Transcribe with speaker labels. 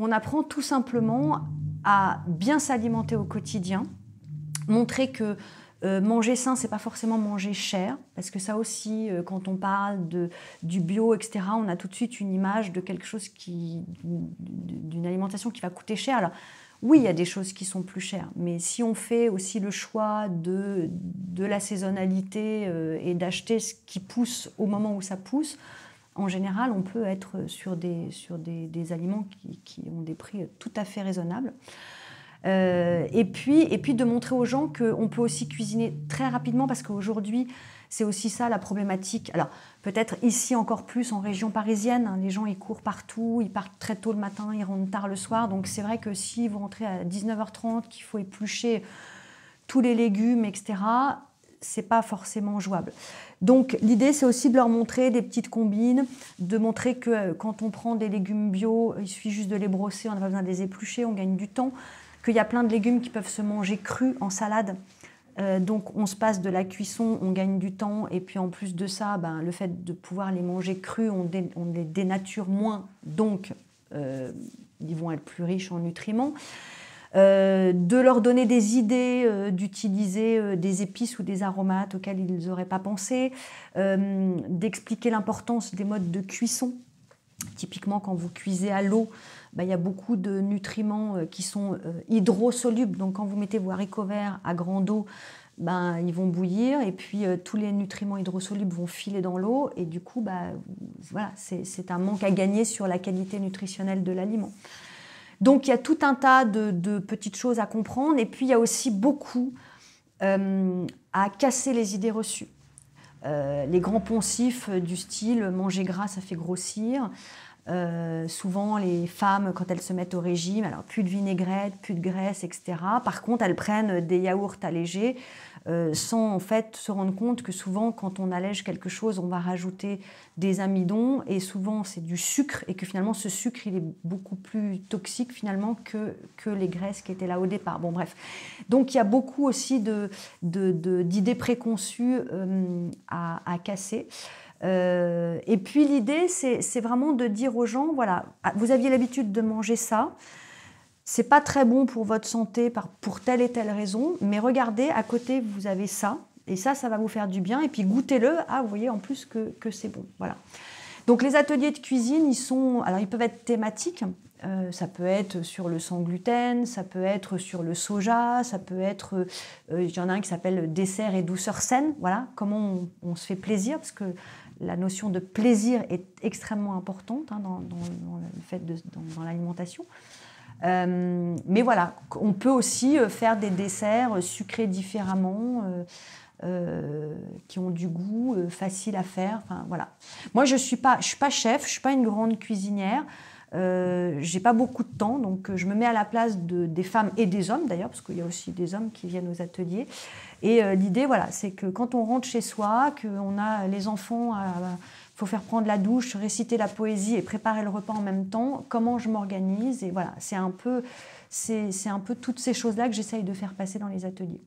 Speaker 1: On apprend tout simplement à bien s'alimenter au quotidien, montrer que manger sain, c'est pas forcément manger cher, parce que ça aussi, quand on parle du bio, etc., on a tout de suite une image de quelque chose d'une alimentation qui va coûter cher. Alors, oui, il y a des choses qui sont plus chères, mais si on fait aussi le choix de la saisonnalité et d'acheter ce qui pousse au moment où ça pousse, en général, on peut être sur des aliments qui ont des prix tout à fait raisonnables. Et puis de montrer aux gens qu'on peut aussi cuisiner très rapidement, parce qu'aujourd'hui, c'est aussi ça la problématique. Alors, peut-être ici encore plus en région parisienne, hein, les gens ils courent partout, ils partent très tôt le matin, ils rentrent tard le soir. Donc c'est vrai que si vous rentrez à 19h30, qu'il faut éplucher tous les légumes, etc., c'est pas forcément jouable. Donc l'idée, c'est aussi de leur montrer des petites combines, de montrer que quand on prend des légumes bio, il suffit juste de les brosser, on n'a pas besoin de les éplucher, on gagne du temps. Qu'il y a plein de légumes qui peuvent se manger crus en salade. Donc on se passe de la cuisson, on gagne du temps. Et puis en plus de ça, le fait de pouvoir les manger crus, on les dénature moins. Donc ils vont être plus riches en nutriments. De leur donner des idées d'utiliser des épices ou des aromates auxquels ils n'auraient pas pensé. D'expliquer l'importance des modes de cuisson. Typiquement, quand vous cuisez à l'eau, il y a beaucoup de nutriments qui sont hydrosolubles. Donc, quand vous mettez vos haricots verts à grande eau, ils vont bouillir et puis tous les nutriments hydrosolubles vont filer dans l'eau. Et du coup, voilà, c'est un manque à gagner sur la qualité nutritionnelle de l'aliment. Donc, il y a tout un tas de petites choses à comprendre. Et puis, il y a aussi beaucoup à casser les idées reçues. Les grands poncifs du style « manger gras, ça fait grossir ». Souvent, les femmes, quand elles se mettent au régime, alors plus de vinaigrette, plus de graisse, etc. Par contre, elles prennent des yaourts allégés sans en fait se rendre compte que souvent, quand on allège quelque chose, on va rajouter des amidons et souvent c'est du sucre et que finalement ce sucre il est beaucoup plus toxique finalement que les graisses qui étaient là au départ. Bon bref, donc il y a beaucoup aussi d'idées préconçues à casser. Et puis l'idée, c'est vraiment de dire aux gens, voilà, vous aviez l'habitude de manger ça, c'est pas très bon pour votre santé pour telle et telle raison, mais regardez, à côté, vous avez ça, et ça va vous faire du bien, et puis goûtez-le, vous voyez en plus que c'est bon, voilà. Donc les ateliers de cuisine, ils peuvent être thématiques, ça peut être sur le sans gluten, ça peut être sur le soja, ça peut être, il y en a un qui s'appelle dessert et douceur saine, voilà, comment on se fait plaisir, parce que la notion de plaisir est extrêmement importante dans l'alimentation. Mais voilà, on peut aussi faire des desserts sucrés différemment, qui ont du goût, faciles à faire. Enfin, voilà. Moi, je suis pas chef, je suis pas une grande cuisinière. J'ai pas beaucoup de temps, donc je me mets à la place des femmes et des hommes d'ailleurs, parce qu'il y a aussi des hommes qui viennent aux ateliers. Et l'idée, voilà, c'est que quand on rentre chez soi, qu'on a les enfants, faut faire prendre la douche, réciter la poésie et préparer le repas en même temps, comment je m'organise. Et voilà, c'est un peu toutes ces choses-là que j'essaye de faire passer dans les ateliers.